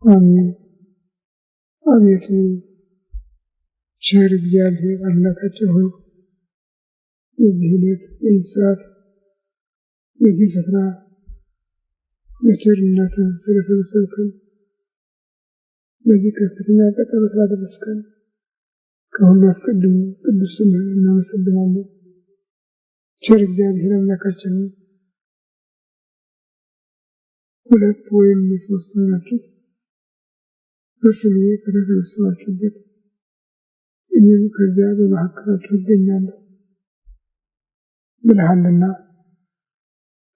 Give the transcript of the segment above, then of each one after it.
አሜን። አቤቱ ቸር እግዚአብሔር አምላካችን ሆይ በዚህ ዕለት በዚህ ሰዓት በዚህ ስፍራ በቸርነትህ ስለሰበሰብከን በዚህ ከፍተኛ ቀጠሮ ስላደረስከን ከሁሉ አስቀድሞ ቅዱስ ስምህን እናመሰግናለን። ቸር እግዚአብሔር አምላካችን ሆይ ሁለት ወይም ሶስት ሆናችሁ በስሜ ከተሰበሰባችሁበት እኔም ከዚያ በመካከላችሁ እገኛለሁ ብለሃልና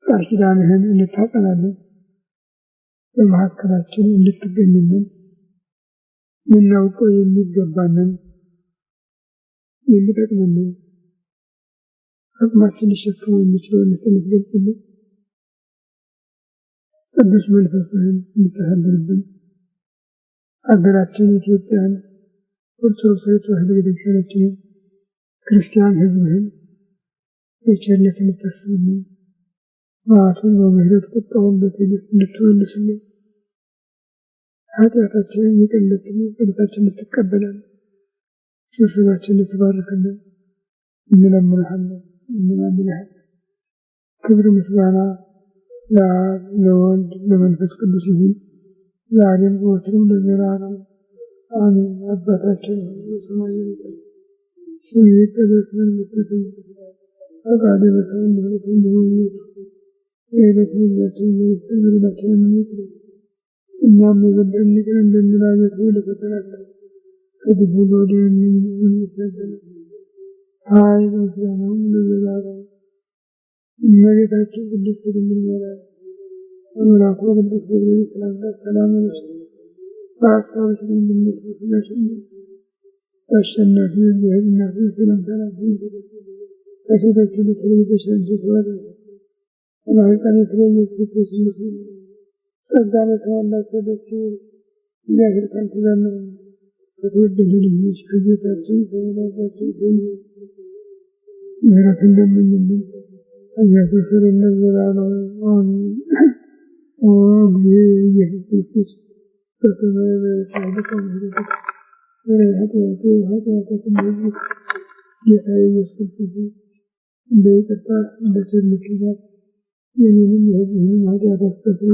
ቃል ኪዳንህን እንታጸናለን። በመካከላችን እንድትገኝልን ልናውቀው የሚገባንን የሚጠቅመንን አቅማችን ሊሸፍነው የሚችለውን እንድትገልጽልን ቅዱስ መንፈስህን እንድታሳድርብን ሀገራችን ኢትዮጵያን ኦርቶዶክስ ተዋሕዶ ቤተክርስቲያናችንን ክርስቲያን ሕዝብህን በቸርነት እንድታስብልን መዓቱን በምሕረት ቁጣውን በትዕግስት እንድትመልስልን ኃጢአታችንን ይቅር እንድትለን ጸሎታችንን እንድትቀበለን ስብሰባችንን እንድትባርክልን እንለምንሃለን። ክብር ምስጋና ለአብ ለወልድ ለመንፈስ ቅዱስ ይሁን ዛሬም ዘወትርም ለዘላለሙ አሜን። አባታችን በሰማይ የምትኖር ስምህ ይቀደስ መንግሥትህ ትምጣ ፈቃድህ በሰማይ እንደሆነች የዕለት እንጀራችንን ስጠን በደላችንን ይቅር በለን እኛም የበደሉንን ይቅር እንደምንል አቤቱ ወደ ፈተና አታግባን ከክፉ አድነን እንጂ ኃይል ምስጋናም ለዘላለሙ እመቤታችን ቅድስት ድንግል ማርያም በመልአኩ በቅዱስ ገብርኤል ሰላምታ ሰላም እልሻለሁ። በሐሳብሽ ድንግል ነሽ፣ በሥጋሽም አሸናፊ እግዚአብሔር እናት ሆይ ሰላምታ ላንቺ ከሴቶች ሁሉ ተለይተሽ አንቺ የተባረክሽ ነሽ። ከማኅፀንሽ ፍሬ ኢየሱስ ክርስቶስ ይመስገን። ጸጋን የተሞላሽ ደስ ይበልሽ፣ እግዚአብሔር ከአንቺ ጋር ነውና ከተወደደው ልጅሽ ከጌታችን ከመድኃኒታችን ከኢየሱስ ምሕረትን ለምኝልን እያስተሰረን ለዘላለሙ አሜን። ኦ እግዚእ ኢየሱስ ክርስቶስ በሰማይ በሰማይ ከምሕረትህ ኃጢአታችን ሁሉ ጌታዬ ኢየሱስ ክርስቶስ እንደ ይቅርታህ እንደ ቸርነትህ ብዛት የእኔንም የሕዝብህንም ኃጢአት አስተስርይ።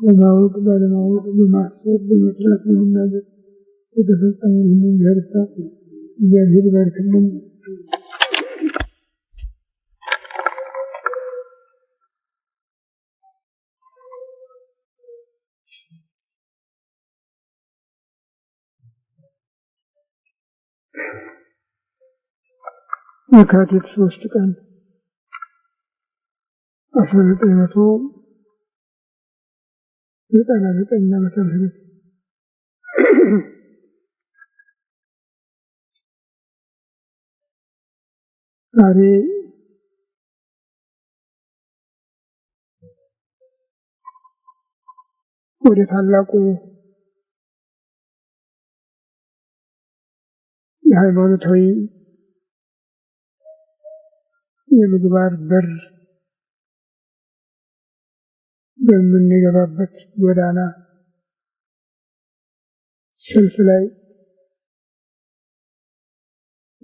በማወቅ ባለማወቅ በማሰብ በመስራት በመናገር የተፈጸመውን ሁሉ ይቅርታ እግዚአብሔር ይባርክልን። የካቲት 3 ቀን 1999 ዓመተ ምህረት ዛሬ ወደ ታላቁ የሃይማኖታዊ የምግባር በር በምንገባበት ጎዳና ሰልፍ ላይ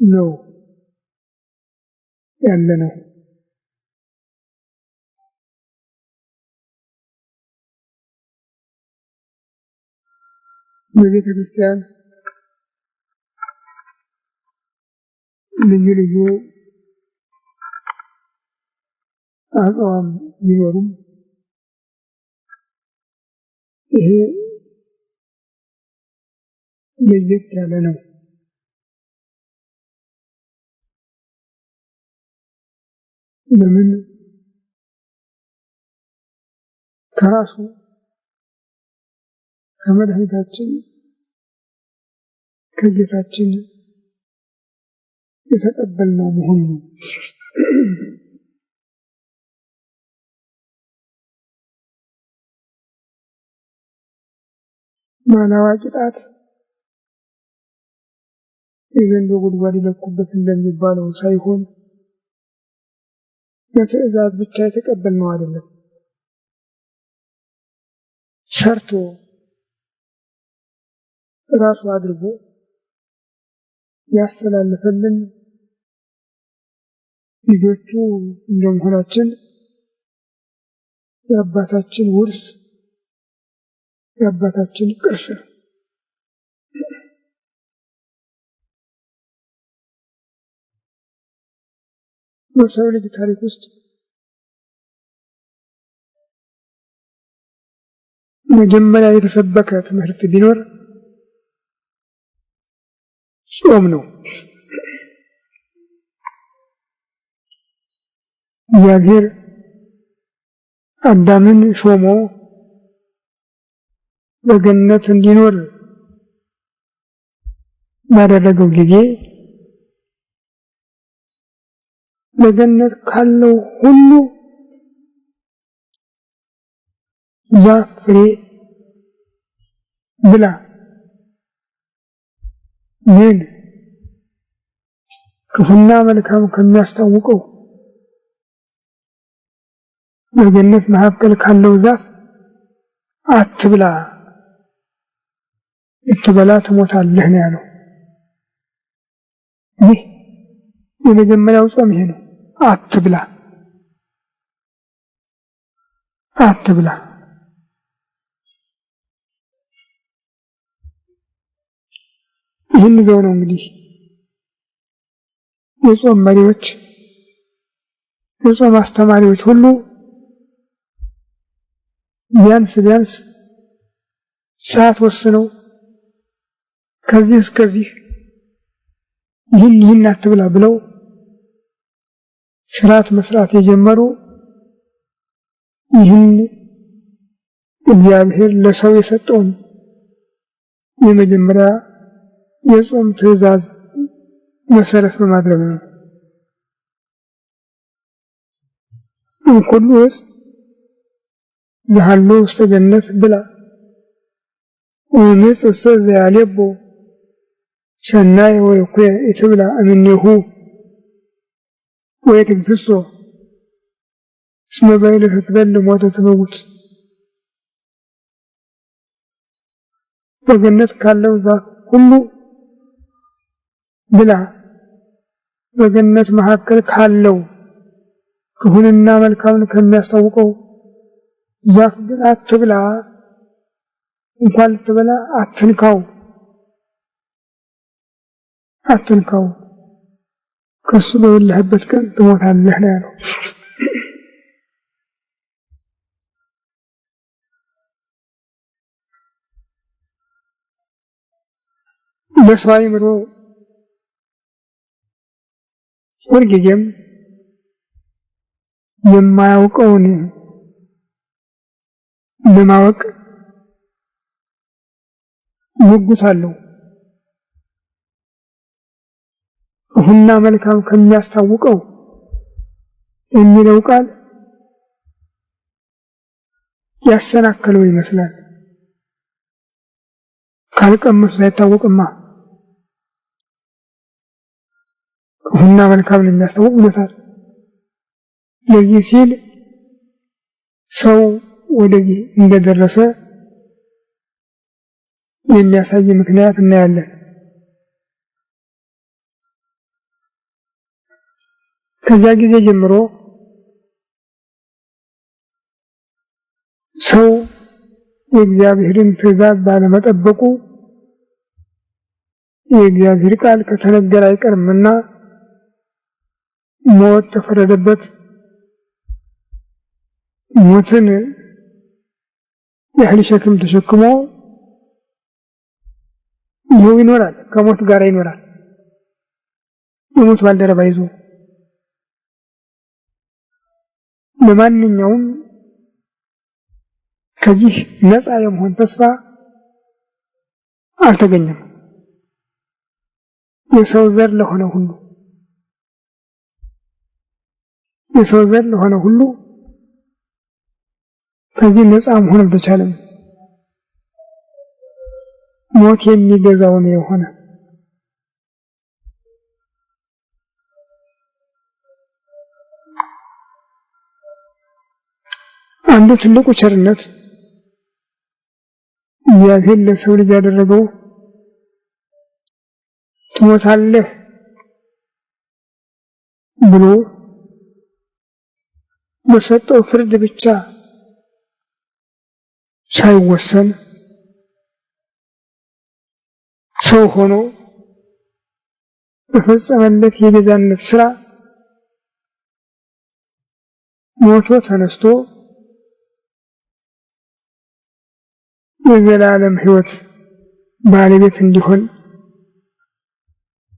ነው ያለነው። በቤተ ክርስቲያን ልዩ ልዩ አቋም ቢኖሩም ይሄ ለየት ያለ ነው። ለምን ከራሱ ከመድኃኒታችን ከጌታችን የተቀበልነው መሆኑ ነው። ባላዋቂ ጣት የዘንዶ ጉድጓድ ይለኩበት እንደሚባለው ሳይሆን በትዕዛዝ ብቻ የተቀበልነው አይደለም። ሰርቶ ራሱ አድርጎ ያስተላለፈልን ልጆቹ እንደመሆናችን የአባታችን ውርስ የአባታችን ቅርስ ነው። በሰው ልጅ ታሪክ ውስጥ መጀመሪያ የተሰበከ ትምህርት ቢኖር ጾም ነው። እግዚአብሔር አዳምን ሾሞ በገነት እንዲኖር ባደረገው ጊዜ በገነት ካለው ሁሉ ዛፍ ፍሬ ብላ፣ ግን ክፉና መልካም ከሚያስታውቀው በገነት መካከል ካለው ዛፍ አትብላ፣ ብትበላ ትሞታለህ ነው ያለው። ይህ የመጀመሪያው ጾም ይሄ ነው። አትብላ አትብላ። ይህን ይዘው ነው እንግዲህ የጾም መሪዎች የጾም አስተማሪዎች ሁሉ ቢያንስ ሰዓት ወስነው ከዚህ እስከዚህ ይህን አትብላ ብለው ስርዓት መስራት የጀመሩ ይህን እግዚአብሔር ለሰው የሰጠውን የመጀመሪያ የጾም ትእዛዝ መሰረት በማድረግ ነው። እንኩሉ ዕፅ ዘሃሎ ውስተ ገነት ብላ ወምጽእ ዘያልቦ ሰናይ ወይኩየ ኢትብላ እምኔሁ ወይትግፍሶ እስመ በዕለተ ትበልዕ ሞተ ትመውት። በገነት ካለው ዛፍ ሁሉ ብላ፣ በገነት መካከል ካለው ክፉንና መልካምን ከሚያስታውቀው ዛፍ ግን አትብላ፣ እንኳን ልትበላ አትንካው፣ ከሱ በበላህበት ቀን ትሞታለህ ነው ያለው። ለሰው አእምሮ ሁልጊዜም የማያውቀውን ለማወቅ ጉጉት አለው። ክፉና መልካም ከሚያስታውቀው የሚለው ቃል ያሰናከለው ይመስላል። ካልቀመሱ አይታወቅማ። ክፉና መልካም የሚያስታውቅ ይመስላል። ለዚህ ሲል ሰው ወደዚህ እንደደረሰ የሚያሳይ ምክንያት እናያለን። ከዚያ ጊዜ ጀምሮ ሰው የእግዚአብሔርን ትእዛዝ ባለመጠበቁ የእግዚአብሔር ቃል ከተነገረ አይቀርምና ሞት ተፈረደበት። ሞትን ያህል ሸክም ተሸክሞ ይኸው ይኖራል፣ ከሞት ጋር ይኖራል። የሞት ባልደረባ ይዞ ለማንኛውም ከዚህ ነፃ የመሆን ተስፋ አልተገኘም። የሰው ዘር ለሆነ ሁሉ ከዚህ ነፃ መሆን አልተቻለም። ሞት የሚገዛው ነው የሆነ። አንዱ ትልቁ ቸርነት እግዚአብሔር ለሰው ልጅ ያደረገው ትሞታለህ ብሎ በሰጠው ፍርድ ብቻ ሳይወሰን ሰው ሆኖ በፈጸመለት የቤዛነት ሥራ ሞቶ ተነስቶ የዘላለም ሕይወት ባለቤት እንዲሆን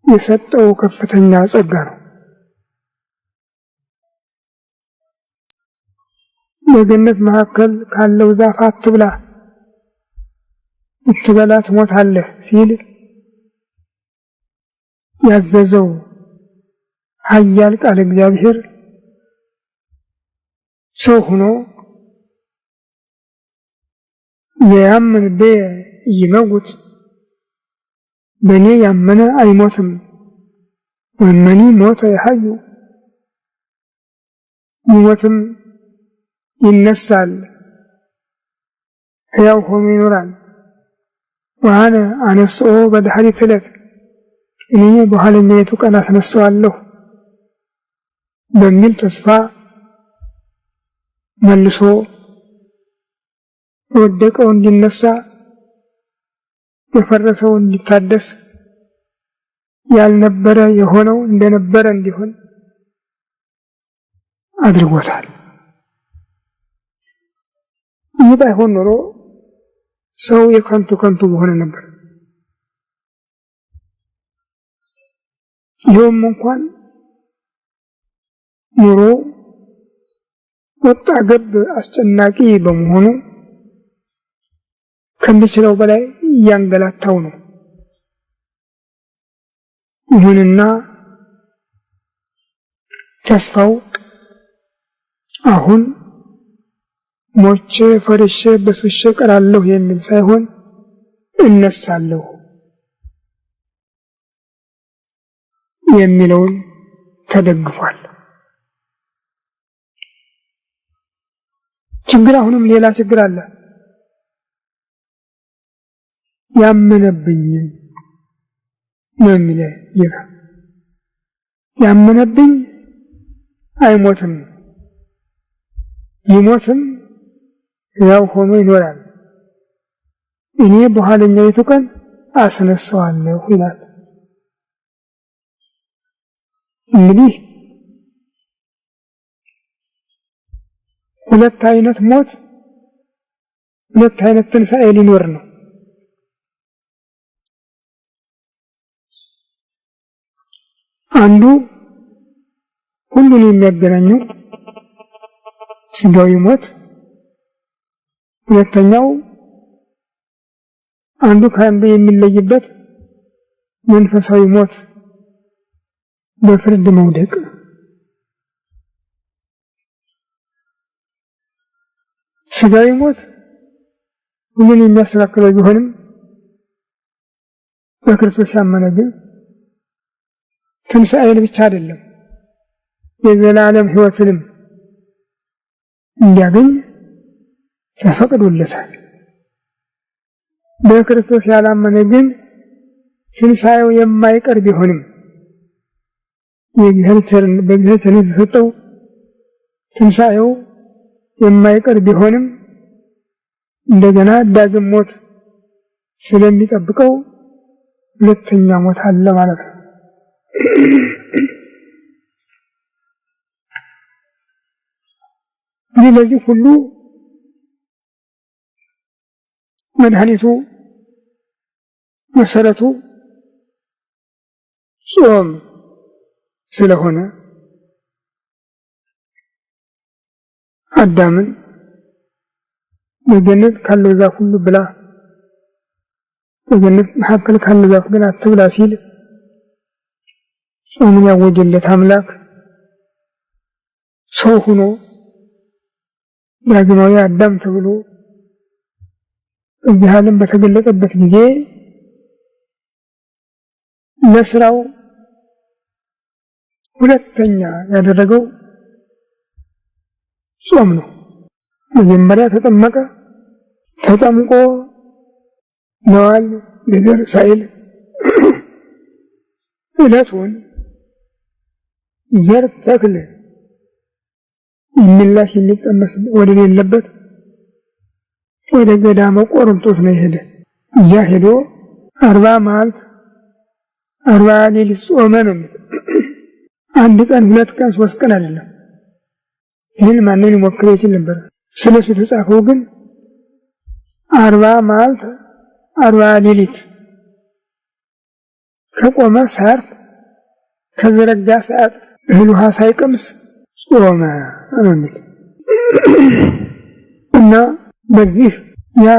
የሰጠው ከፍተኛ ጸጋ ነው። በገነት መካከል ካለው ዛፍ አትብላ ብትበላ ትሞታለህ ሲል ያዘዘው ኃያል ቃል እግዚአብሔር ሰው ሆኖ የያምን ይመውት በኔ ያመነ አይሞትም ወመኒ ሞተ ይሐዩ ይሞትም ይነሳል ሕያው ሆኖ ይኖራል። ወአነ አነስኦ በድኅሪት ዕለት እኔ በኋለኛይቱ ቀን አስነሳዋለሁ በሚል ተስፋ መልሶ የወደቀው እንዲነሳ የፈረሰው እንዲታደስ ያልነበረ የሆነው እንደነበረ እንዲሆን አድርጎታል። ይህ ባይሆን ኖሮ ሰው የከንቱ በሆነ ነበር። ይህም እንኳን ኑሮ ወጣ ገብ አስጨናቂ በመሆኑ ከሚችለው በላይ እያንገላታው ነው። ይሁንና ተስፋው አሁን ሞቼ ፈርሼ በስብሼ ቀራለሁ የሚል ሳይሆን እነሳለሁ የሚለውን ተደግፏል። ችግር አሁንም ሌላ ችግር አለ። ያመነብኝ ነው የሚለው ጌታ። ያመነብኝ አይሞትም፣ ይሞትም ያው ሆኖ ይኖራል፣ እኔ በኋለኛይቱ ቀን አስነሳዋለሁ ይላል። እንግዲህ ሁለት አይነት ሞት፣ ሁለት አይነት ትንሣኤ ሊኖር ነው። አንዱ ሁሉን የሚያገናኘው ስጋዊ ሞት፣ ሁለተኛው አንዱ ከአንዱ የሚለይበት መንፈሳዊ ሞት በፍርድ መውደቅ። ስጋዊ ሞት ሁሉን የሚያስተካክለው ቢሆንም በክርስቶስ ያመነ ግን ትንሣኤን ብቻ አይደለም የዘላለም ሕይወትንም እንዲያገኝ ተፈቅዶለታል። በክርስቶስ ያላመነ ግን ትንሣኤው የማይቀር ቢሆንም በእግዚአብሔር ቸርነት የተሰጠው ትንሣኤው የማይቀር ቢሆንም እንደገና ዳግም ሞት ስለሚጠብቀው ሁለተኛ ሞት አለ ማለት ነው። ይህ ለዚህ ሁሉ መድኃኒቱ መሰረቱ ጾም ስለሆነ አዳምን በገነት ካለው ዛፍ ሁሉ ብላ፣ በገነት መካከል ካለው ዛፍ ግን አትብላ ሲል ጾምን ያወጀለት አምላክ ሰው ሆኖ ዳግማዊ አዳም ተብሎ እዚህ ዓለም በተገለጠበት ጊዜ ለስራው ሁለተኛ ያደረገው ጾም ነው። መጀመሪያ ተጠመቀ። ተጠምቆ መዋል ልደር ሳይል ዕለቱን ዘር ተክል የሚላሽ የሚቀመስ ወደ ሌለበት ወደ ገዳመ ቆሮንቶስ ነው የሄደ። እዚያ ሄዶ 40 መዓልት 40 ሌሊት ጾመ ነው የሚለው። አንድ ቀን 2 ቀን 3 ቀን አይደለም። ይህን ማንም ሊሞክረው ይችል ነበር። ስለሱ የተጻፈው ግን 40 መዓልት 40 ሌሊት ከቆመ ሳያርፍ ከዘረጋ ሰዓት እህል ውሃ ሳይቀምስ ጾመ ነው የሚለው እና በዚህ ያ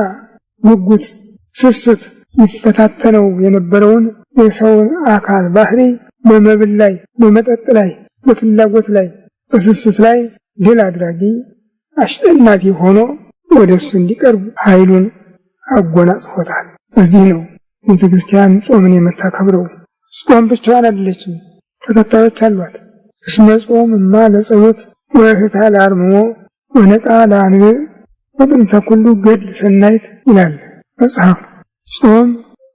ጉጉት ስስት ይፈታተነው የነበረውን የሰውን አካል ባህሪ በመብል ላይ በመጠጥ ላይ በፍላጎት ላይ በስስት ላይ ድል አድራጊ አሸናፊ ሆኖ ወደሱ እንዲቀርብ ኃይሉን አጎናጽፎታል። በዚህ ነው ቤተክርስቲያን ጾምን የምታከብረው። ጾም ብቻዋን አይደለችም፣ ተከታዮች አሏት። እስመ ጾምማ ለጸሎት ወፍትሐ ለአርምሞ ወነቃ ለአንብዕ ወጥንተ ኩሉ ገድል ሰናይት ይላል መጽሐፍ። ጾም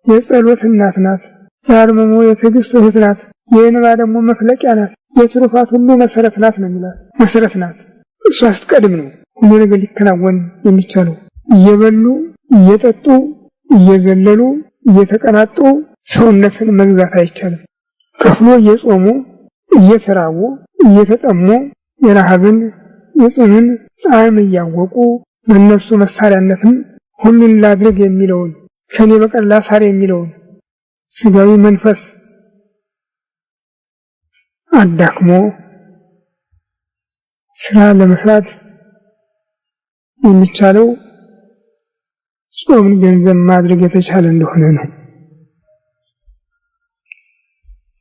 የጸሎት እናት ናት፣ የአርምሞ የትዕግስት እህት ናት፣ የእንባ ደግሞ መፍለቂያ ናት፣ የትሩፋት ሁሉ መሰረት ናት ነው የሚላት። መሰረት ናት። እሷ ስትቀድም ነው ሁሉ ነገር ሊከናወን የሚቻለው። እየበሉ እየጠጡ እየዘለሉ እየተቀናጡ ሰውነትን መግዛት አይቻልም። ከፍሎ እየጾሙ እየተራቡ እየተጠሙ የረሃብን የጽምን ጣዕም እያወቁ በእነሱ መሳሪያነትም ሁሉን ላድርግ የሚለውን ከኔ በቀር ላሳር የሚለውን ስጋዊ መንፈስ አዳክሞ ስራ ለመስራት የሚቻለው ጾምን ገንዘብ ማድረግ የተቻለ እንደሆነ ነው።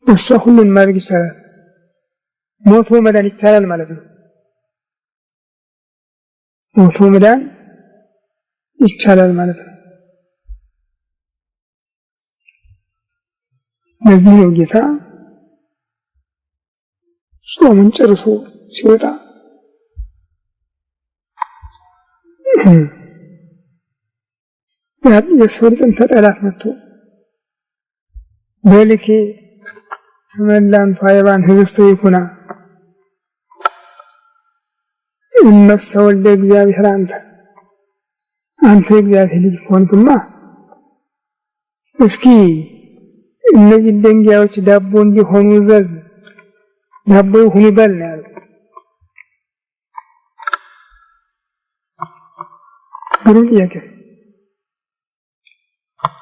እሷ ሁሉን ማድረግ ይቻላል። ሞቶ መዳን ይቻላል ማለት ነው። ሞቶ መዳን ይቻላል ማለት ነው። ለዚህ ነው ጌታ ጾሙን ጨርሶ ሲወጣ የሰው ልጅን ተጠላት መጥቶ በልኬ ተመላንቱ አይባን ህብስተ ይኩና እነሰ ወልደ እግዚአብሔር አንተ እግዚአብሔር ልጅ ሆንክማ እስኪ እነዚህ ድንጋዮች ዳቦ እንዲሆኑ ዘዝ ዳቦ ይሁኑ በል ነው ያለው። ግሩም ጥያቄ።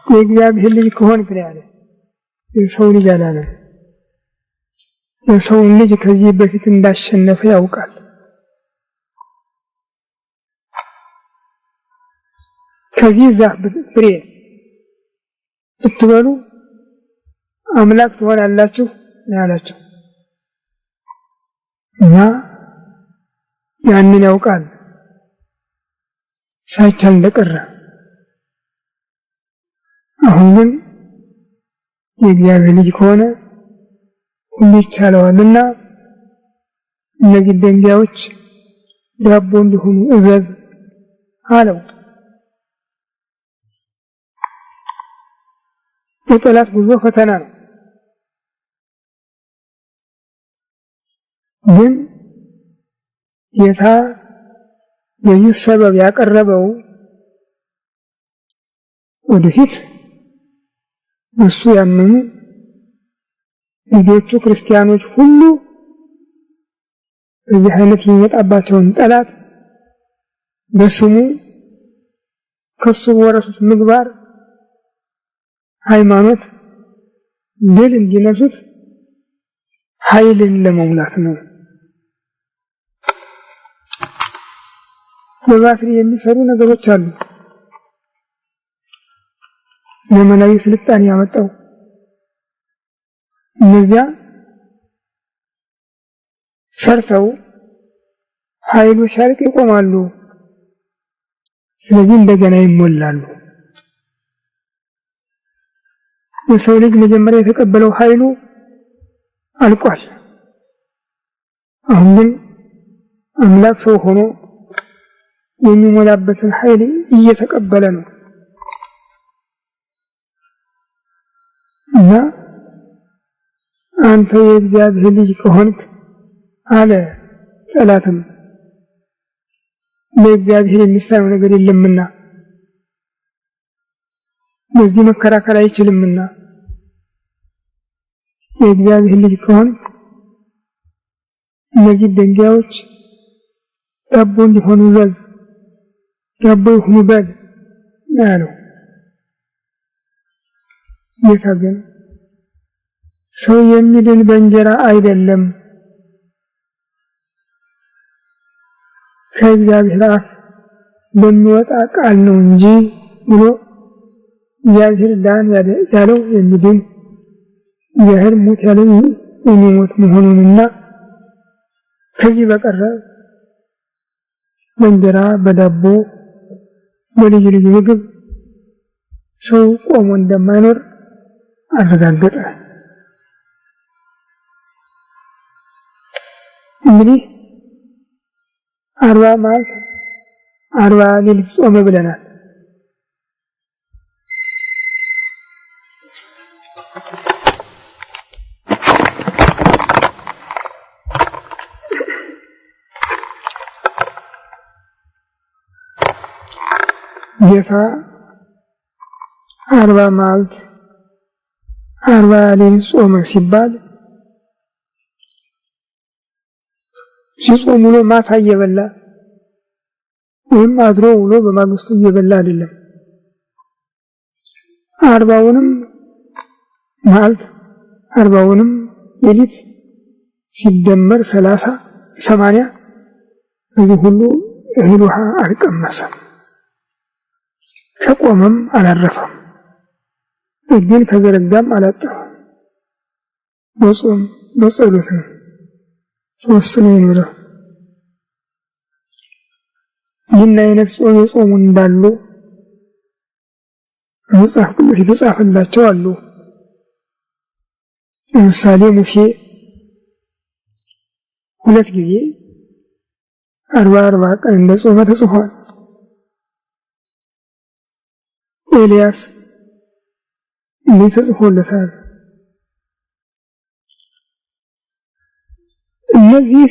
የእግዚአብሔር ልጅ ከሆንክ ነው ያለው። የሰው ልጅ አላለም። የሰው ልጅ ከዚህ በፊት እንዳሸነፈ ያውቃል። ከዚህ ዛፍ ፍሬ ብትበሉ አምላክ ትሆናላችሁ ያላቸው እና ያንን ያውቃል ሳይቻል እንደቀረ። አሁን ግን የእግዚአብሔር ልጅ ከሆነ ሁሉ ይቻለዋልና እነዚህ ድንጋዮች ዳቦ እንዲሆኑ እዘዝ አለው። የጠላት ጉዞ ፈተና ነው። ግን ጌታ በዚህ ሰበብ ያቀረበው ወደፊት እሱ ያመኑ ልጆቹ ክርስቲያኖች ሁሉ በዚህ አይነት የሚመጣባቸውን ጠላት በስሙ ከሱ በወረሱት ምግባር ሃይማኖት ድል እንዲነሱት ኃይልን ለመሙላት ነው። በባትሪ የሚሰሩ ነገሮች አሉ። ዘመናዊ ስልጣኔ ያመጣው እነዚያ ሰርተው ኃይሉ ሲያልቅ ይቆማሉ። ስለዚህ እንደገና ይሞላሉ። የሰው ልጅ መጀመሪያ የተቀበለው ኃይሉ አልቋል። አሁን ግን አምላክ ሰው ሆኖ የሚሞላበትን ኃይል እየተቀበለ ነው። እና አንተ የእግዚአብሔር ልጅ ከሆንክ አለ ጠላትም ለእግዚአብሔር የሚሳነው ነገር የለምና በዚህ መከራከር አይችልምና የእግዚአብሔር ልጅ ከሆንክ እነዚህ ድንጋዮች ዳቦ እንዲሆኑ ዘዝ ዳቦ ይሁኑ በል ያለው። ጌታ ግን ሰው የሚድን በእንጀራ አይደለም ከእግዚአብሔር አፍ በሚወጣ ቃል ነው እንጂ ብሎ እግዚአብሔር ዳን ያለው የሚድን እግዚአብሔር ሞት ያለው የሚሞት መሆኑንና ከዚህ በቀረ በእንጀራ በዳቦ በልዩ ልዩ ምግብ ሰው ቆሞ እንደማይኖር አረጋገጠ። እንግዲህ 40 መዓልት 40 ሌሊት ጾመ ብለናል። ጌታ 40 መዓልት 40 ሌሊት ጾመ ሲባል ሲጾም ውሎ ማታ እየበላ ወይም አድሮ ውሎ በማግስቱ እየበላ አይደለም። 40ውንም መዓልት 40ውንም ሌሊት ሲደመር 30 80 እዚህ ሁሉ እህል ውሃ አልቀመሰም። ከቆመም አላረፈም። እጁን ከዘረጋም አላጠፈም። በጾም በጸሎት ነው ሶስት ነው የኖረው። ይህን አይነት ጾም የጾሙ እንዳሉ መጽሐፍ ቅዱስ የተጻፈላቸው አሉ። ለምሳሌ ሙሴ 2 ጊዜ 40 ቀን እንደጾመ ተጽፏል። ኤልያስ እንዲህ ተጽፎለታል። እነዚህ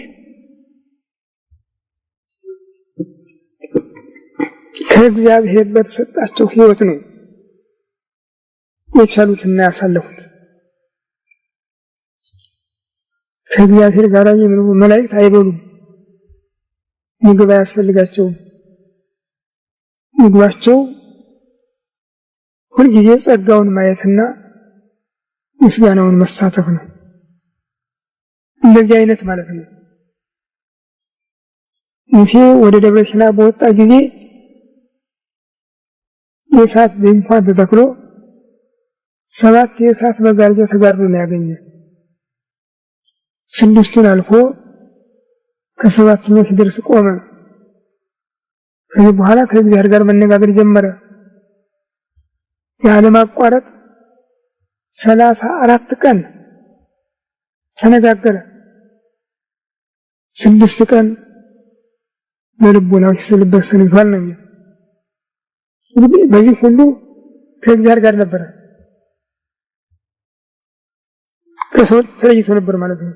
ከእግዚአብሔር በተሰጣቸው ሕይወት ነው የቻሉትና ያሳለፉት። ከእግዚአብሔር ጋር የሚኖሩ መላእክት አይበሉም፣ ምግብ አያስፈልጋቸውም። ምግባቸው ሁልጊዜ ጸጋውን ማየትና ምስጋናውን መሳተፍ ነው። እንደዚህ አይነት ማለት ነው። ሙሴ ወደ ደብረ ሲና በወጣ ጊዜ የእሳት ድንኳን ተተክሎ 7 የእሳት መጋረጃ ተጋርዶ ነው ያገኘው። 6ቱን አልፎ ከ7ኛው ሲደርስ ቆመ። ከዚህ በኋላ ከእግዚአብሔር ጋር መነጋገር ጀመረ። ያለ ማቋረጥ 34 ቀን ተነጋገረ። 6 ቀን በልቦናው ሲስልበት ሰንብቷል ነው። እንግዲህ በዚህ ሁሉ ከእግዚአብሔር ጋር ነበረ። ከሰው ተለይቶ ነበር ማለት ነው።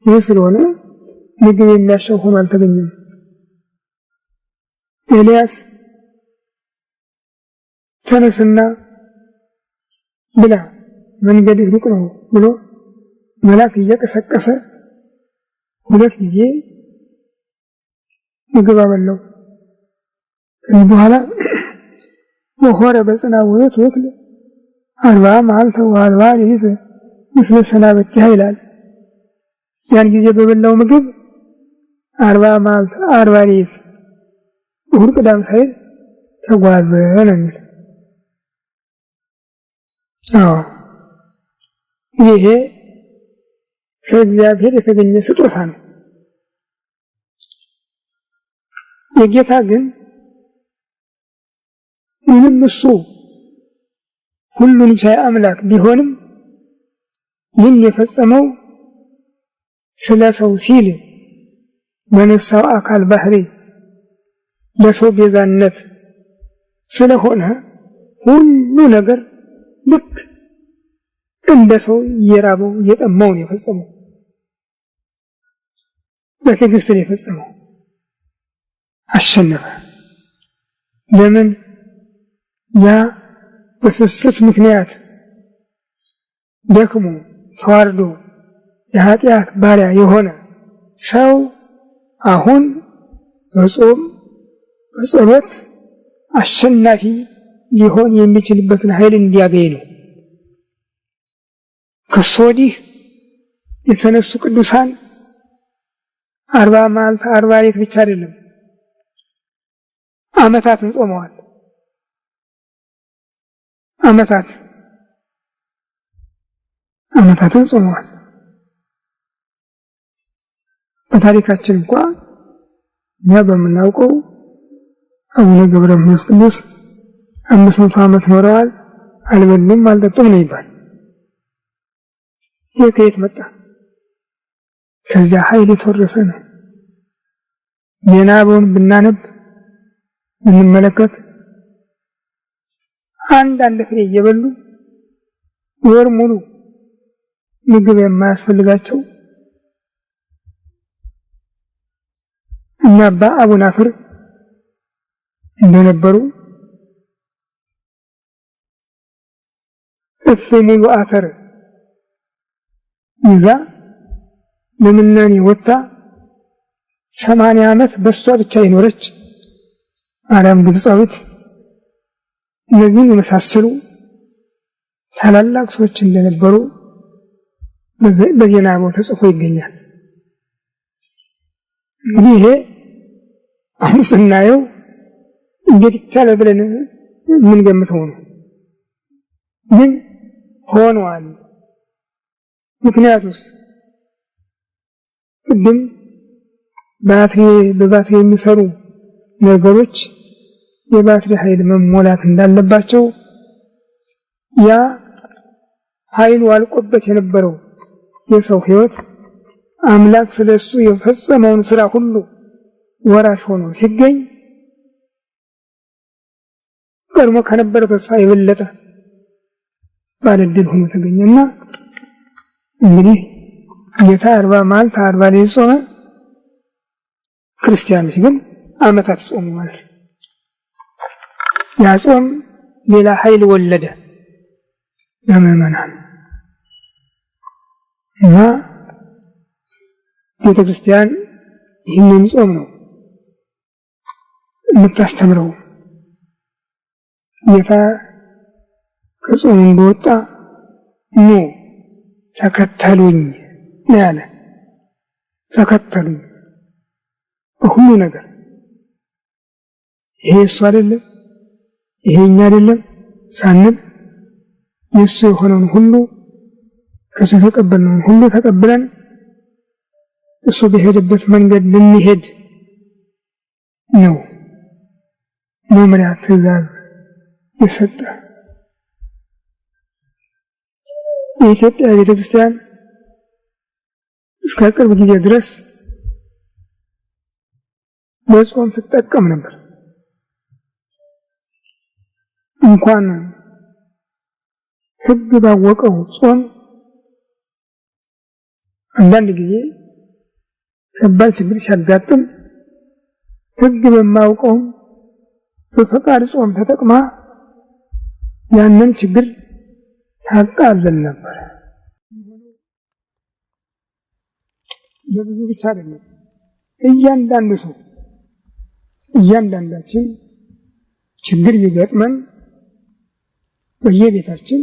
ይህ ስለሆነ ምግብ የሚያሻው ሆኖ አልተገኘም። ኤልያስ ተነስና ብላ መንገድህ ሩቅ ነው ብሎ መልአክ እየቀሰቀሰ 2 ጊዜ ምግብ አበላው። ከዚህ በኋላ ወሆረ በጽናው ወክል 40 መዓልተ ወ40 ሌሊት ምስለ ሰናበቲሃ ይላል። ያን ጊዜ በበላው ምግብ 40 መዓልት 40 ሌሊት እሑድ ቅዳሜ ሳይል ተጓዘ ነው የሚል። ይሄ ከእግዚአብሔር የተገኘ ስጦታ ነው። የጌታ ግን ምንም እሱ ሁሉን ቻይ አምላክ ቢሆንም ይህን የፈጸመው ስለ ሰው ሲል በነሳው አካል ባህሪ ለሰው ቤዛነት ስለሆነ ሁሉ ነገር ልክ እንደ ሰው የራበው የጠማው ነው የፈጸመው። በትዕግስት ነው የፈጸመው። አሸነፈ። ለምን? ያ በስስት ምክንያት ደክሞ ተዋርዶ የኃጢአት ባሪያ የሆነ ሰው አሁን በጾም በጸሎት አሸናፊ ሊሆን የሚችልበትን ኃይል እንዲያገኝ ነው። ከሱ ወዲህ የተነሱ ቅዱሳን 40 መዓልት 40 ሌሊት ብቻ አይደለም ዓመታትን ጾመዋል። ዓመታትን ጾመዋል። በታሪካችን እንኳን እኛ በምናውቀው አቡነ ገብረ መንፈስ ቅዱስ 500 ዓመት ኖረዋል። አልበሉም አልጠጡም ነው ይባል። ይህ ከየት መጣ? ከዚያ ኃይል የተወረሰ ነው። ዜና አበውን ብናነብ ብንመለከት አንዳንድ ፍሬ እየበሉ ወር ሙሉ ምግብ የማያስፈልጋቸው እና አቡነ አፍር እንደነበሩ እፍ ሙሉ አተር ይዛ ለምናኔ ወጣ 80 ዓመት በሷ ብቻ ይኖረች ማርያም ግብፃዊት እነዚህን የመሳሰሉ ታላላቅ ሰዎች እንደነበሩ በዜና አበው ተጽፎ ይገኛል። እንግዲህ ይሄ አሁን ስናየው እንዴት ይቻለ ብለን የምንገምተው ነው፣ ግን ሆኗል። ምክንያቱስ ቅድም በባትሪ የሚሰሩ ነገሮች የባትሪ ኃይል መሞላት እንዳለባቸው ያ ኃይሉ አልቆበት የነበረው የሰው ሕይወት አምላክ ስለሱ የፈጸመውን ሥራ ሁሉ ወራሽ ሆኖ ሲገኝ ቀድሞ ከነበረው ተስፋ የበለጠ ባለድል ሆኖ ተገኘና እንግዲህ ጌታ 40 መዓልት 40 ሌሊት ጾመ። ክርስቲያኖች ግን ዓመታት ጾሙ ማለት ያ ጾም ሌላ ኃይል ወለደ ለምእመናን እና ቤተክርስቲያን ይህንን ጾም ነው የምታስተምረው። ጌታ ከጾሙ እንደወጣ ኑ ተከተሉኝ ነው ያለ። ተከተሉኝ በሁሉ ነገር። ይሄ እሱ አይደለም ይሄ እኛ አይደለም ሳንል የሱ የሆነውን ሁሉ ከሱ ተቀበልነውን ሁሉ ተቀብለን እሱ በሄደበት መንገድ ልንሄድ ነው መመሪያ ትእዛዝ የሰጠ። የኢትዮጵያ ቤተክርስቲያን እስከ ቅርብ ጊዜ ድረስ በጾም ትጠቀም ነበር። እንኳን ሕግ ባወቀው ጾም አንዳንድ ጊዜ ከባድ ችግር ሲያጋጥም ሕግ በማያውቀው በፈቃድ ጾም ተጠቅማ ያንን ችግር ታቃልል ነበር። ለብዙ ብቻ አይደለም፣ እያንዳንዱ ሰው እያንዳንዳችን ችግር ቢገጥመን በየቤታችን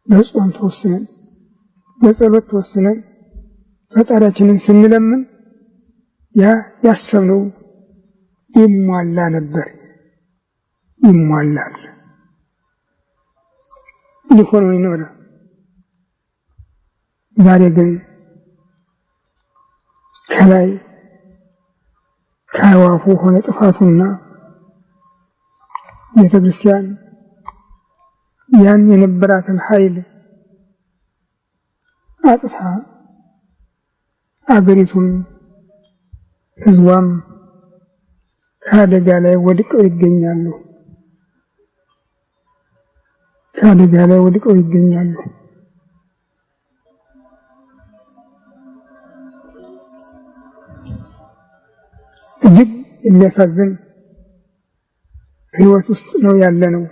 በጾም ተወስነን በጸሎት ተወስነን ፈጣሪያችንን ስንለምን ያ ያሰብነው ይሟላ ነበር፣ ይሟላል። ሊሆን ይኖር። ዛሬ ግን ከላይ ከዋፉ ሆነ ጥፋቱና ቤተክርስቲያን ያን የነበራትን ኃይል አጥፋ አገሪቱን ሕዝቧም ከአደጋ ላይ ወድቀው ይገኛሉ። ከአደጋ ላይ ወድቀው ይገኛሉ። እጅግ የሚያሳዝን ህይወት ውስጥ ነው ያለነው።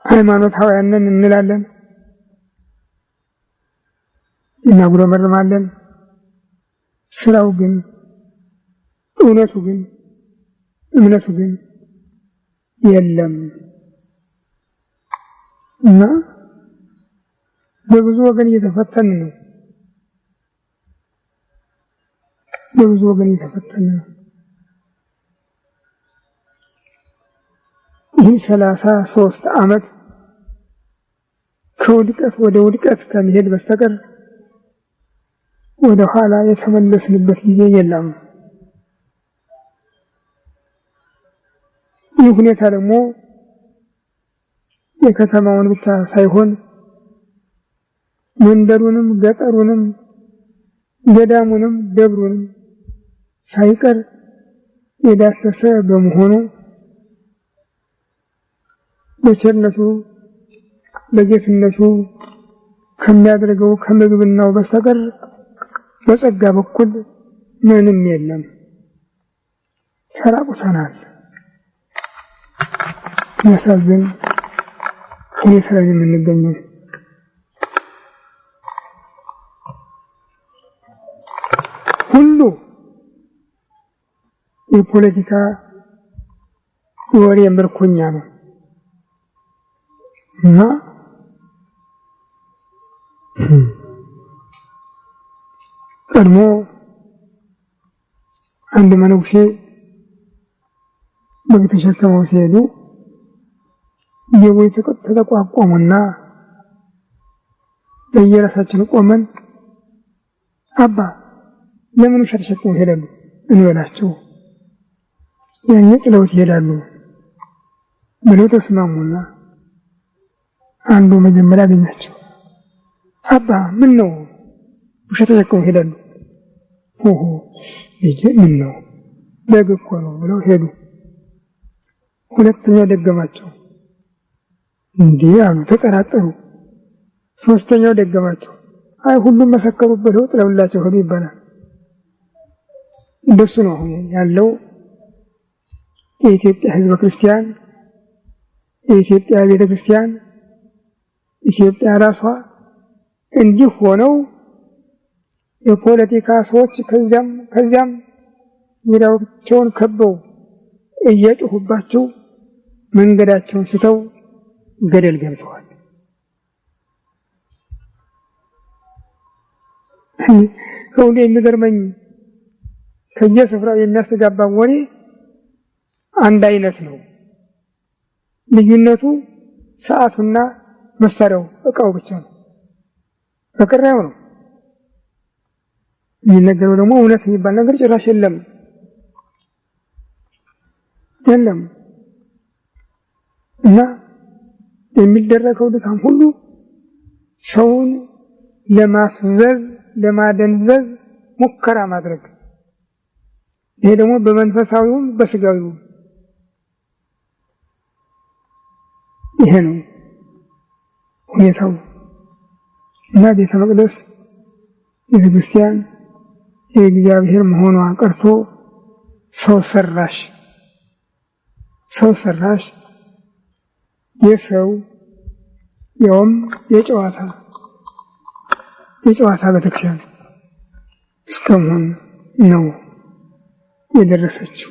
ሃይማኖታውያን ነን እንላለን፣ እናጉረመርማለን። ስራው ግን እውነቱ ግን እምነቱ ግን የለም እና በብዙ ወገን እየተፈተን ነው። በብዙ ወገን እየተፈተን ነው። ይህ 33 ዓመት ከውድቀት ወደ ውድቀት ከመሄድ በስተቀር ወደ ኋላ የተመለስንበት ጊዜ የለም። ይህ ሁኔታ ደግሞ የከተማውን ብቻ ሳይሆን መንደሩንም ገጠሩንም ገዳሙንም ደብሩንም ሳይቀር የዳሰሰ በመሆኑ በቸርነቱ በጌትነቱ ከሚያደርገው ከምግብናው በስተቀር በጸጋ በኩል ምንም የለም። ተራቁተናል። የሚያሳዝን ሁኔታ ላይ የምንገኘው ሁሉ የፖለቲካ ወሬ ምርኮኛ ነው እና ቀድሞ አንድ መነኩሴ በግ ተሸክመው ሲሄዱ የቦይ ተቋቋሙና በየራሳችን ቆመን አባ ለምን ውሻ ተሸክመው ይሄዳሉ እንበላቸው፣ ያኔ ጥለውት ይሄዳሉ ብለው ተስማሙና አንዱ መጀመሪያ አገኛቸው። አባ ምን ነው ውሻ ተሸክመው ይሄዳሉ? ኦሆ ልጄ ምን ነው በግ እኮ ነው ብለው ሄዱ። ሁለተኛው ደገማቸው። እንዲህ አሉ፣ ተጠራጠሩ። ሶስተኛው ደገማቸው። አይ ሁሉም መሰከሩበት ነው ጥለውላቸው ሄዱ ይባላል። እንደሱ ነው ያለው የኢትዮጵያ ሕዝበ ክርስቲያን፣ የኢትዮጵያ ቤተ ክርስቲያን፣ ኢትዮጵያ ራሷ እንዲህ ሆነው የፖለቲካ ሰዎች ከዚያም ዙሪያቸውን ከበው እየጮሁባቸው መንገዳቸውን ስተው ገደል ገብተዋል። ከሁሉ የሚገርመኝ ከየስፍራው የሚያስተጋባ ወሬ አንድ አይነት ነው። ልዩነቱ ሰዓቱና መሳሪያው እቃው ብቻ ነው። በቀራው ነው የሚነገረው። ደግሞ እውነት የሚባል ነገር ጭራሽ የለም። እና የሚደረገው ድካም ሁሉ ሰውን ለማፍዘዝ ለማደንዘዝ ሙከራ ማድረግ። ይሄ ደግሞ በመንፈሳዊውም በስጋዊውም ይሄ ነው ሁኔታው። እና ቤተ መቅደስ ቤተ ክርስቲያን የእግዚአብሔር መሆኗ ቀርቶ ሰው ሰራሽ የሰው ያውም የጨዋታ ቤተክርስቲያን እስከመሆን ነው የደረሰችው።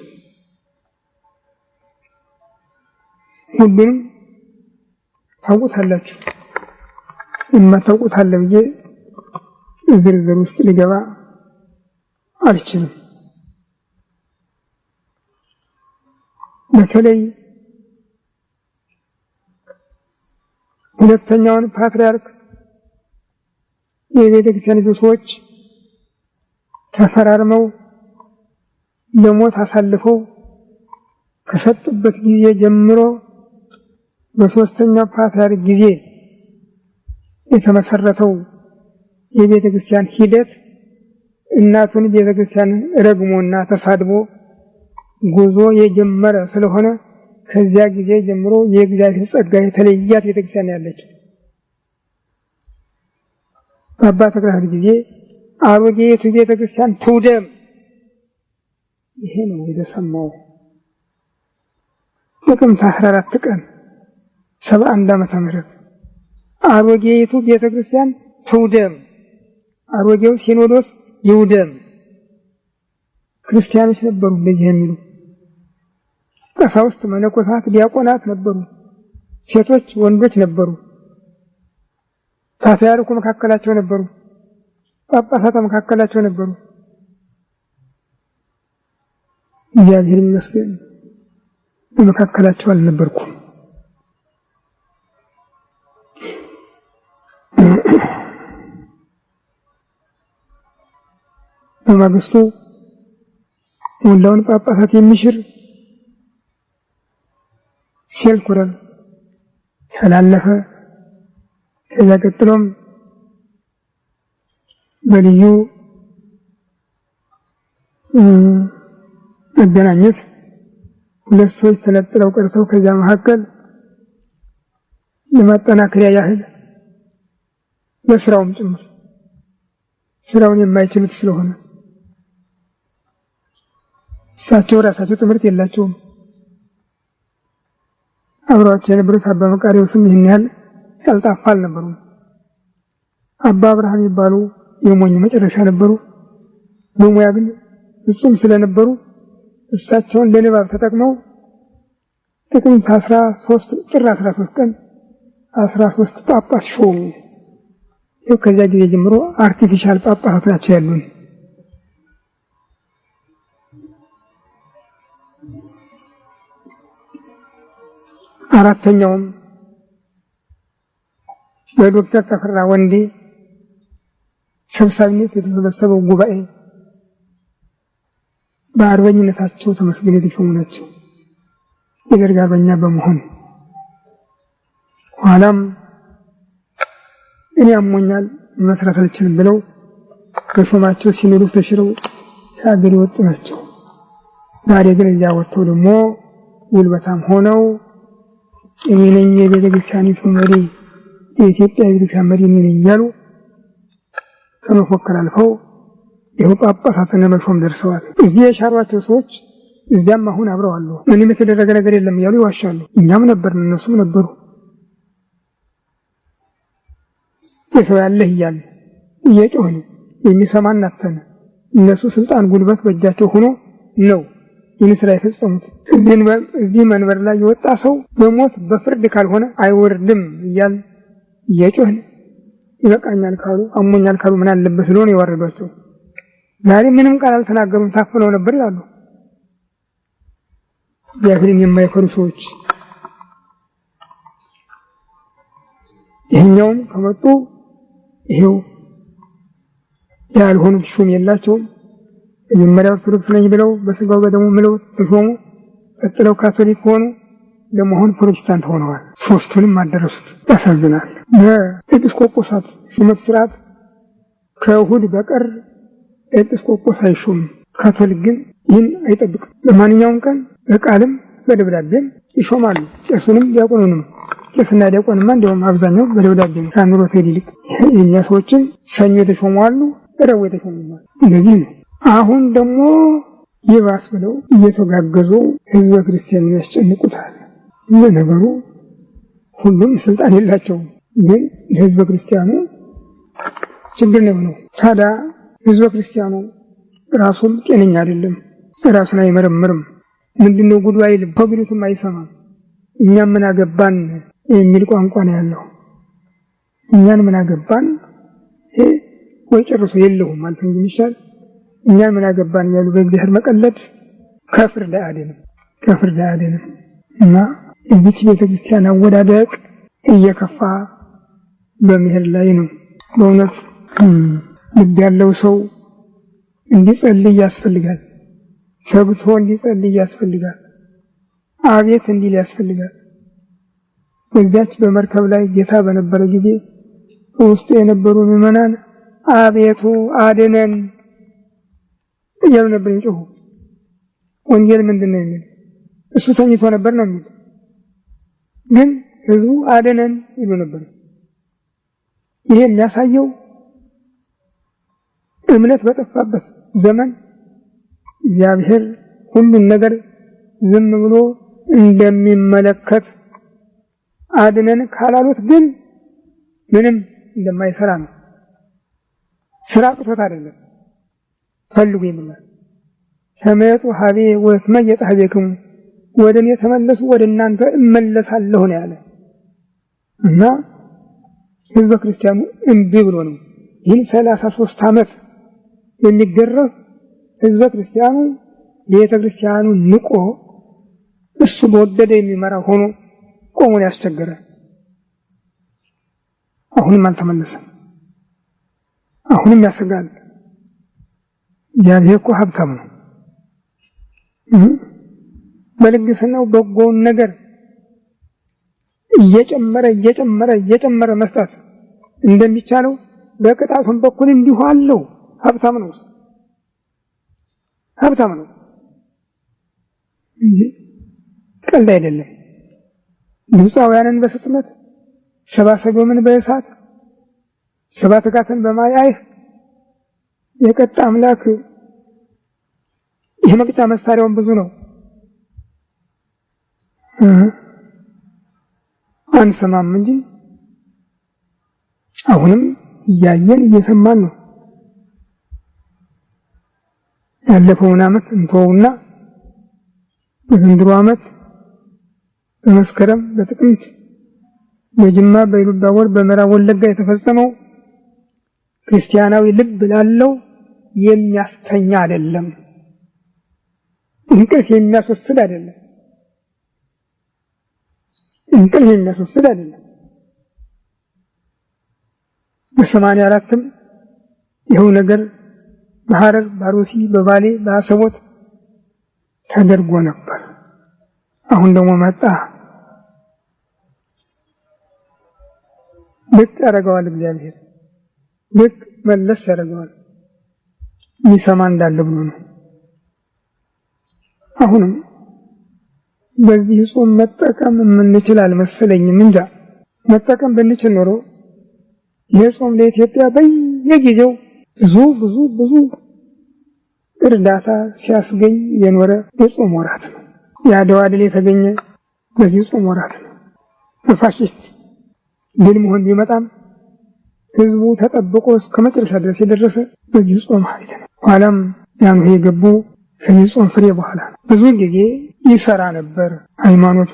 ሁሉንም ታውቁታላችሁ። የማታውቁት አለ ብዬ ዝርዝር ውስጥ ሊገባ አልችልም። በተለይ ሁለተኛውን ፓትርያርክ የቤተ ክርስቲያን ሰዎች ተፈራርመው ለሞት አሳልፈው ከሰጡበት ጊዜ ጀምሮ በሶስተኛው ፓትርያርክ ጊዜ የተመሰረተው የቤተ ክርስቲያን ሂደት እናቱን ቤተ ክርስቲያንን ረግሞና ተሳድቦ ጉዞ የጀመረ ስለሆነ ከዚያ ጊዜ ጀምሮ የእግዚአብሔር ጸጋ የተለያት ቤተክርስቲያን ያለች በአባ ተክለ ሃይማኖት ጊዜ አሮጌይቱ ቤተክርስቲያን ትውደም ይሄ ነው የተሰማው። ጥቅምት 14 ቀን 71 ዓመተ ምህረት አሮጌይቱ ቤተክርስቲያን ትውደም፣ አሮጌው ሲኖዶስ ይውደም። ክርስቲያኖች ነበሩ እንደዚህ የሚሉ ቀሳውስት፣ መነኮሳት፣ ዲያቆናት ነበሩ። ሴቶች ወንዶች ነበሩ። ፓትርያርኩ መካከላቸው ነበሩ። ጳጳሳት መካከላቸው ነበሩ። እግዚአብሔር ይመስገን በመካከላቸው አልነበርኩም። በማግስቱ ሙላውን ጳጳሳት የሚሽር ሴልኩረን ተላለፈ። ከዛ ቀጥሎም በልዩ መገናኘት ሁለት ሰዎች ተነጥለው ቀርተው ከዛ መካከል ለማጠናከሪያ ያህል ለስራውም ጭምር ስራውን የማይችሉት ስለሆነ እሳቸው ራሳቸው ትምህርት የላቸውም። አብረዋቸው የነበሩት አባ መቃርዮስም ይህን ያህል ቀልጣፋ አልነበሩም። አባ አብርሃም ይባሉ የሞኝ መጨረሻ ነበሩ። በሙያ ግን ፍጹም ስለነበሩ እሳቸውን ለንባብ ተጠቅመው ጥቅምት 13 ጥር 13 ቀን 13 ጳጳስ ሾሙ። ከዚያ ጊዜ ጀምሮ አርቲፊሻል ጳጳሳት ናቸው ያሉን። አራተኛውም በዶክተር ተፈራ ወንዴ ሰብሳቢነት የተሰበሰበው ጉባኤ በአርበኝነታቸው ተመስግነው የተሾሙ ናቸው። የደርግ አርበኛ በመሆን ኋላም እኔ አሞኛል መስራት አልችልም ብለው በሾማቸው ሲኖዶስ ተሽረው ከአገር የወጡ ናቸው። ዛሬ ግን እዚያ ወጥተው ደግሞ ጉልበታም ሆነው እኔ ነኝ የቤተክርስቲያኒቱ መሪ፣ የኢትዮጵያ ቤተክርስቲያን መሪ ነኝ እያሉ ከመፎከር አልፈው ይኸው ጳጳሳትን ለመሾም ደርሰዋል። እዚህ የሻሯቸው ሰዎች እዚያም አሁን አብረው አሉ። ምንም የተደረገ ነገር የለም እያሉ ይዋሻሉ። እኛም ነበርን እነሱም ነበሩ። የሰው ያለህ እያለ እየጮህን የሚሰማን አጥተን እነሱ ስልጣን ጉልበት በእጃቸው ሆኖ ነው ይህን ስራ የፈጸሙት። እዚህ መንበር ላይ የወጣ ሰው በሞት በፍርድ ካልሆነ አይወርድም እያል እየጮህን ይበቃኛል ካሉ አሞኛል ካሉ ምን አለበት ስለሆነ የዋረዷቸው። ዛሬ ምንም ቃል አልተናገሩም፣ ታፍነው ነበር ይላሉ። እግዚአብሔርን የማይፈሩ ሰዎች። ይሄኛውም ከመጡ ይሄው ያልሆኑት ሹም የላቸውም። መጀመሪያ ኦርቶዶክስ ነኝ ብለው በስጋው በደሙ ምለው ተሾሙ። ቀጥለው ካቶሊክ ሆኑ፣ ለመሆን ፕሮቴስታንት ሆነዋል። ሶስቱንም አደረሱት። ያሳዝናል። በኤጲስቆጶሳት ሹመት ስርዓት ከእሁድ በቀር ኤጲስቆጶስ አይሾም። ካቶሊክ ግን ይህን አይጠብቅም። በማንኛውም ቀን በቃልም በደብዳቤም ይሾማሉ። ቄሱንም ዲያቆኑንም። ቄስና ዲያቆንማ እንደውም አብዛኛው በደብዳቤ ከአእምሮ ይልቅ የእኛ ሰዎችም ሰኞ የተሾሙ አሉ፣ ረቡዕ የተሾሙ አሉ። እንደዚህ ነው። አሁን ደግሞ ይባስ ብለው እየተጋገዙ ህዝበ ክርስቲያንን ያስጨንቁታል። ለነገሩ ሁሉም ስልጣን የላቸውም፣ ግን ለህዝበ ክርስቲያኑ ችግር ነው። ታዲያ ህዝበ ክርስቲያኑ ራሱን ጤነኛ አይደለም፣ ራሱን አይመረምርም። ምንድነው ጉዱ አይልም፣ ከብሉትም አይሰማም። እኛም ምን አገባን የሚል ቋንቋ ነው ያለው። እኛን ምን አገባን ወይ ጨርሶ የለውም ማለት እንጂ ይሻል። እኛን ምን አገባን ያሉ በእግዚአብሔር መቀለድ ከፍርድ አያድንም። እና እዚህ ቤተክርስቲያን አወዳደቅ እየከፋ በመሄድ ላይ ነው። በእውነት ልብ ያለው ሰው እንዲጸልይ ያስፈልጋል። ሰብቶ እንዲጸልይ ያስፈልጋል። አቤት እንዲል ያስፈልጋል። በዚያች በመርከብ ላይ ጌታ በነበረ ጊዜ ውስጡ የነበሩ ምዕመናን አቤቱ አድነን እያሉ ነበር የሚጮሁ። ወንጌል ምንድነው የሚል እሱ ተኝቶ ነበር ነው የሚል ግን ህዝቡ አደነን ይሉ ነበር። ይሄ የሚያሳየው እምነት በጠፋበት ዘመን እግዚአብሔር ሁሉን ነገር ዝም ብሎ እንደሚመለከት አድነን ካላሉት ግን ምንም እንደማይሰራ ነው። ስራ ቅቶት አይደለም ፈልጉ ይምላል ተመየጡ ሀቤ ወትመየጥ ሀቤክሙ ወደኔ ተመለሱ ወደ እናንተ እመለሳለሁ ነው ያለ እና ህዝበ ክርስቲያኑ እንቢ ብሎ ነው ይህን 33 ዓመት የሚገረፍ ህዝበ ክርስቲያኑ ቤተ ክርስቲያኑ ንቆ እሱ በወደደ የሚመራ ሆኖ ቆሞን ያስቸገረ አሁንም አልተመለሰም። አሁንም ያሰጋል። እግዚአብሔር እኮ ሀብታም ነው። በልግስናው በጎውን ነገር እየጨመረ መስጠት እንደሚቻለው በቅጣቱም በኩል እንዲሁ አለው። ሀብታም ነው እንጂ ቀልድ አይደለም። ግብፃውያንን በስጥመት ሰባ ሰዶምን በእሳት ሰባ ተጋተን በማያይ የቀጣ አምላክ የመቅጫ መሳሪያውን ብዙ ነው። አንሰማም እንጂ አሁንም እያየን እየሰማን ነው። ያለፈውን ዓመት እንተውና በዘንድሮ ዓመት በመስከረም በጥቅምት በጅማ በኢሉባቦር በምዕራብ ወለጋ የተፈጸመው ክርስቲያናዊ ልብ ላለው የሚያስተኛ አይደለም። እንቅልፍ የሚያስወስድ አይደለም። በ84ም ይኸው ነገር በሐረር ባሩሲ በባሌ በአሰቦት ተደርጎ ነበር። አሁን ደግሞ መጣ። ልክ ያደርገዋል እግዚአብሔር ልክ መለስ ያደርገዋል። የሚሰማ እንዳለ ብሎ ነው። አሁንም በዚህ ጾም መጠቀም የምንችል አልመሰለኝም። እንጃ መጠቀም ብንችል ኖሮ ይሄ ጾም ለኢትዮጵያ በየጊዜው ብዙ እርዳታ ሲያስገኝ የኖረ የጾም ወራት ነው። የአድዋ ድል የተገኘ በዚህ ጾም ወራት ነው። በፋሽስት ድል መሆን ቢመጣም ህዝቡ ተጠብቆ እስከ መጨረሻ ድረስ የደረሰ በዚህ ጾም ኃይል ነው። ኋላም ያን የገቡ ከዚህ ጾም ፍሬ በኋላ ብዙ ጊዜ ይሰራ ነበር። ሃይማኖቱ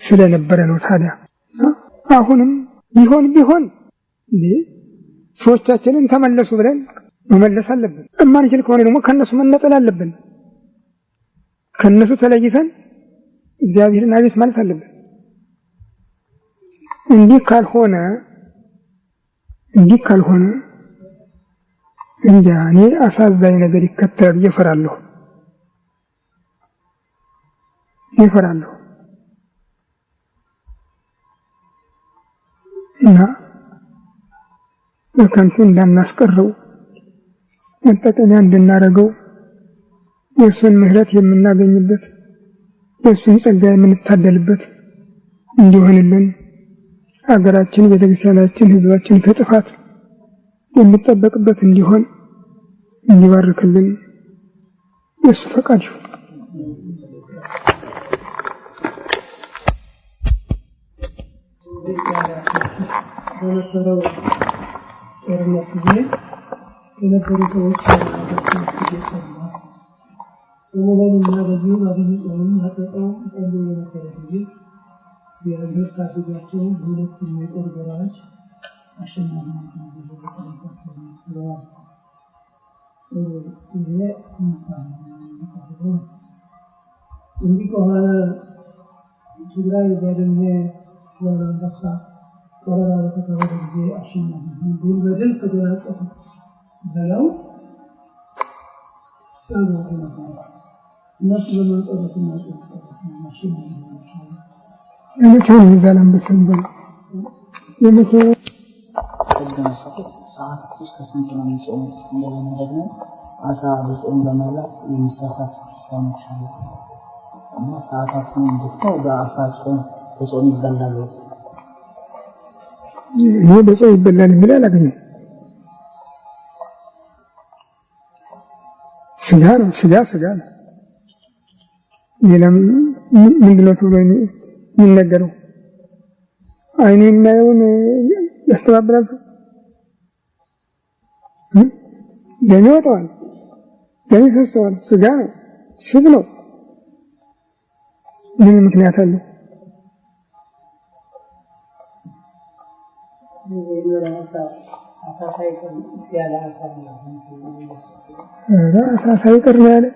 ስለነበረ ነው። ታዲያ አሁንም ቢሆን ሰዎቻችንን ተመለሱ ብለን መመለስ አለብን። እማንችል ከሆነ ደግሞ ከነሱ መነጠል አለብን። ከነሱ ተለይተን እግዚአብሔርን አቤት ማለት አለብን። እንዲህ ካልሆነ እንጃ እኔ አሳዛኝ ነገር ይከተላል እፈራለሁ። እና በከንቱ እንዳናስቀረው መጠቀሚያ እንድናረገው የእሱን ምሕረት የምናገኝበት የእሱን ጸጋ የምንታደልበት እንዲሆንልን ሀገራችን፣ ቤተክርስቲያናችን፣ ህዝባችን ከጥፋት የሚጠበቅበት እንዲሆን እንዲባርክልን የእሱ ፈቃድ ይሁን። በነበረው ጦርነት ጊዜ የነበሩ ሰዎች በመሆኑና በዚሁ አብይ ጾም አጥብቀው ይጸልዩ የነበረ ጊዜ የእግዚአብሔር ታድጋቸው በሁለቱም የጦር ጎራዎች አሸናፊ ሆነዋል። እንዲህ ከሆነ ትግራይ ባድመ ዛላንበሳ ወረራ በተካሄደ ጊዜ አሸናፊ ሆነው በድል ከተጎናጸፉ በለው ጸሎት ነበር። እነሱ በመንጦለትና ጸሎት አሸናፊ ሆነው የመቼውን ዛላንበሳ የመቼውን ሰዓት ውስጥ ከስንት ነው የሚጾሙት? እንደገና ደግሞ አሳ በጾም በመብላት የሚሳሳት ክርስቲያኖች አሉ እና ሰዓታቱን እንድትተው በአሳ ጾም ይበላል ወይ? ይሄ በጾም ይበላል የሚል አላገኘም። ስጋ ነው። ሌላ ምንድነው ተብሎ የሚነገረው? አይኑ የሚያየውን ያስተባብራል። ደም ይወጣዋል፣ ደም ይፈሰዋል። ስጋ ነው፣ ስብ ነው። ምን ምክንያት አለው? አሳ ሳይቀር ነው ያለ።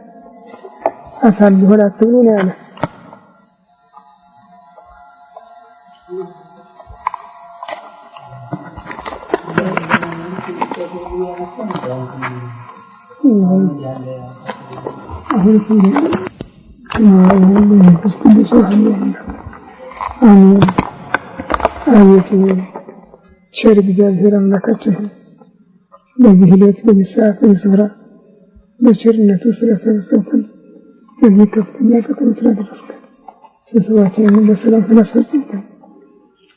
አሳ ቢሆን አትብሉ ነው ያለ። ቸር እግዚአብሔር አምላካችን በዚህ ዕለት በዚህ ሰዓት በዚህ ስፍራ በቸርነቱ ስለሰበሰብከን በዚህ ከፍተኛ ጥቅም ስላደረስከን ስብሰባችንን በሰላም ስላስፈጸምከን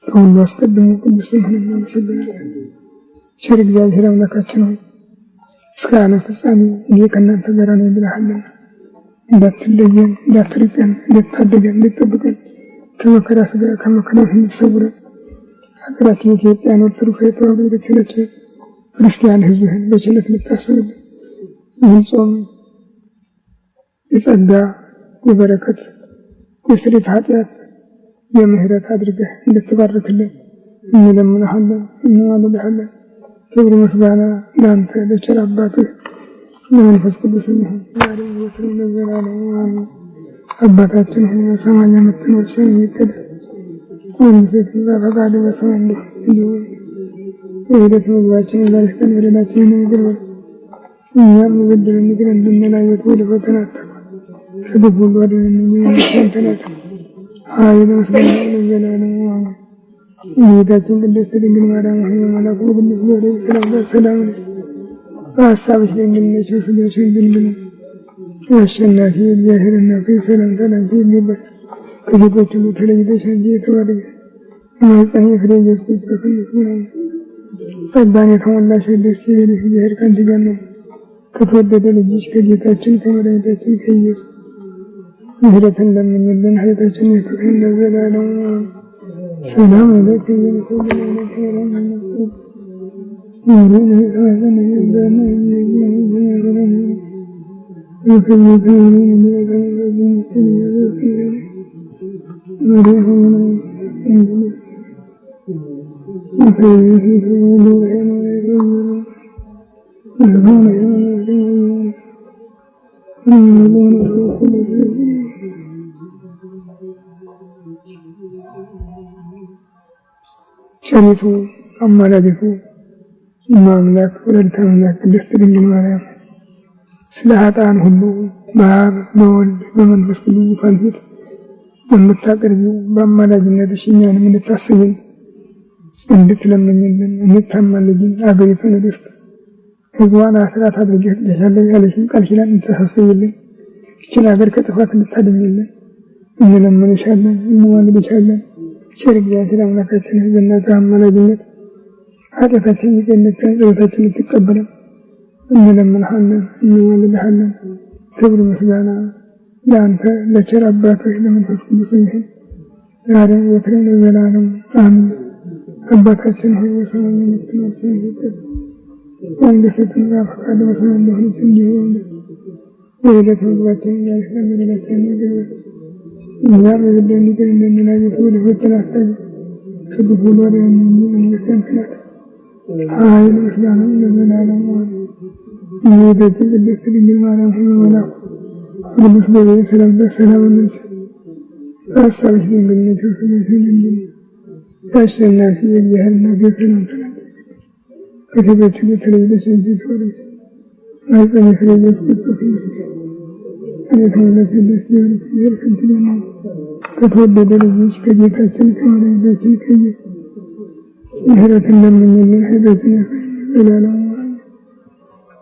ከሁሉ አስቀድሞ ቅዱስ ስምህን እናመሰግናለን። ቸር እግዚአብሔር አምላካችን ሆይ እስከ ዓለም ፍጻሜ እኔ ከእናንተ ጋር ነኝ ብለሃልና እንዳትለየን፣ እንዳትርቀን፣ እንድታደገን፣ እንድትጠብቀን ከመከራ ሥጋ ከመከራ እንድትሰውረን ሀገራችን ኢትዮጵያን ኦርቶዶክስ ተዋሕዶ ቤተክርስቲያን ክርስቲያን ሕዝብህን በቸርነት እንድታስብልን ይህን ጾም የጸጋ የበረከት የስርየት ኃጢአት የምህረት አድርገህ እንድትባርክልን እንለምንሃለን፣ እንማልድሃለን። ክብር ምስጋና ለአንተ ለቸር አባትህ ለመንፈስ ቅዱስ ይሁን ዛሬም ዘወትርም ለዘላለሙ አሜን። አባታችን ሆይ በሰማይ የምትኖር ስምህ ይቀደስ፣ መንግሥትህ ትምጣ፣ ፈቃድህ በሰማይ እንደሆነች የዕለት ምግባችንን ዛሬ ስጠን፣ በደላችንን ይቅር በለን እኛም የበደሉንን ይቅር እንደምንል፣ አቤቱ ወደ ፈተና አታግባን ከክፉ ሁሉ አድነን እንጂ መንግሥት ያንተ ናት፣ ኃይል ምስጋና ለዘላለሙ አሜን። እመቤታችን ቅድስት ድንግል ማርያም ሆይ በመልአኩ በቅዱስ ገብርኤል ሰላምታ ሰላም ነሽ፣ በሐሳብሽ ድንግል ነሽ፣ በሥጋሽም ድንግል ነሽ። የአሸናፊ እግዚአብሔር እናት ሆይ ሰላምታ ላንቺ ይገባል። ከሴቶች ሁሉ ተለይተሽ አንቺ የተባረክሽ የማኅፀንሽ ፍሬ ኢየሱስ ክርስቶስ ምስጉን ነው። ጸጋን የተሞላሽ ደስ ይበልሽ፣ እግዚአብሔር ከአንቺ ጋር ነው። ከተወደደ ልጅሽ ከጌታችን ከመድኃኒታችን ከኢየሱስ ምሕረትን ለምኝልን፣ ኃጢአታችንን ይቅር ይበለን ለዘላለሙ ሰላም ለከ ቸሪቱ አማላጅቱ አምላክ ወላዲተ አምላክ ቅድስት ድንግል ማርያም ስለ ኃጥአን ሁሉ በአብ በወልድ በመንፈስ ቅዱስ ዙፋን ፊት በምታቀርቢው በአማላጅነትሽ እኛንም እንድታስቢን እንድትለምኝልን እንድታማልጅን አገሪቱን ርስት ሕዝቧን አስራት አድርገሽ ሰጥተሻለሁ ያለሽን ቃል ኪዳን እንድታሳስቢልን ይህችን ሀገር ከጥፋት እንድታድኝልን እንለምንሻለን፣ እንማልድሻለን። ቸር እግዚአብሔር አምላካችን በእናትህ አማላጅነት ኃጢአታችንን ይቅር እንድትለን ጸሎታችንን እንድትቀበለን እንለምንሃለን፣ እንማልድሃለን። ክብር ምስጋና ለአንተ ለቸር አባትህ ለመንፈስ ቅዱስ ይሁን ዛሬም ዘወትርም ለዘላለሙ አሜን። አባታችን ሆይ በሰማይ የምትኖር ስምህ ይቀደስ፣ መንግሥትህ ትምጣ፣ ፈቃድህ በሰማይ እንደሆነች እንዲሁ የዕለት ምግባችንን ዛሬ ስጠን፣ በደላችንን ይቅር በለን እኛም የበደሉንን ይቅር እንደምንል፣ አቤቱ ወደ ፈተና አታግባን ከክፉ ሁሉ አድነን እንጂ መንግሥት ያንተ ናት፣ ኃይል ምስጋና ለዘላለሙ አሜን። እመቤታችን ቅድስት ድንግል ማርያም ሆይ በመልአኩ በቅዱስ ገብርኤል ሰላምታ ሰላም እንልሽ፣ በሐሳብሽ ድንግል ነሽ፣ በሥጋሽም ድንግል ነሽ። የአሸናፊ የእግዚአብሔር እናት ሰላምታ ላንቺ ከሴቶች ሁሉ ተለይተሽ አንቺ የተባረክሽ የማኅፀንሽ ፍሬ ኢየሱስ ክርስቶስ ይመስገን። የተወለድሽ ደስ ይበልሽ፣ እግዚአብሔር ከአንቺ ጋር ነው። ከተወደደ ልጅሽ ከጌታችን ከመድኃኒታችን ከኢየሱስ ምሕረትን ለምኝልን፣ ኃጢአታችንን ይቅር በለን ለዘላለሙ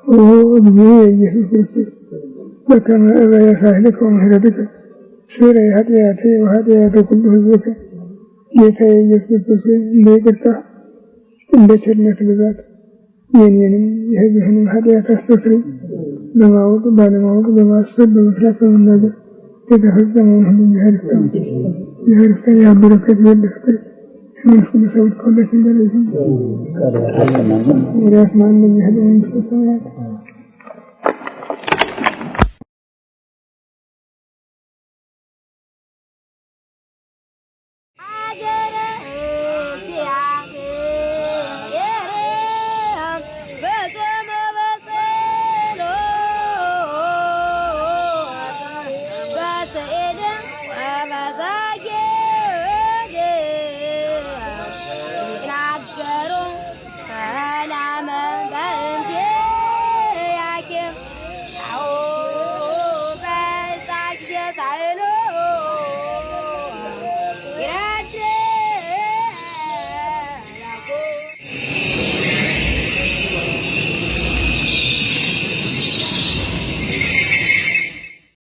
ኢየሱስ ክርስቶስ በከመ እበየ ሳህልከ ወምህረትከ ስረይ ኃጢአተየ ወኃጢአተ ኩሉ ሕዝብከ ጌታዬ ኢየሱስ ክርስቶስ እንደ ይቅርታህ እንደ ቸርነት ብዛት የኔንም የሕዝብህንም ኃጢአት አስተስርይ። በማወቅ ባለማወቅ በማሰብ በመስራት በመናገር የተፈጸመውን ሁሉ እግዚአብሔር ይፍታ። የበረከት ፍቅር የመንፈስ ቅዱስ ጸሎት ከሁላችን ጋር ይሁን። ወዲያስ ማንም ያህል መንግሥተ ሰማያት አገረ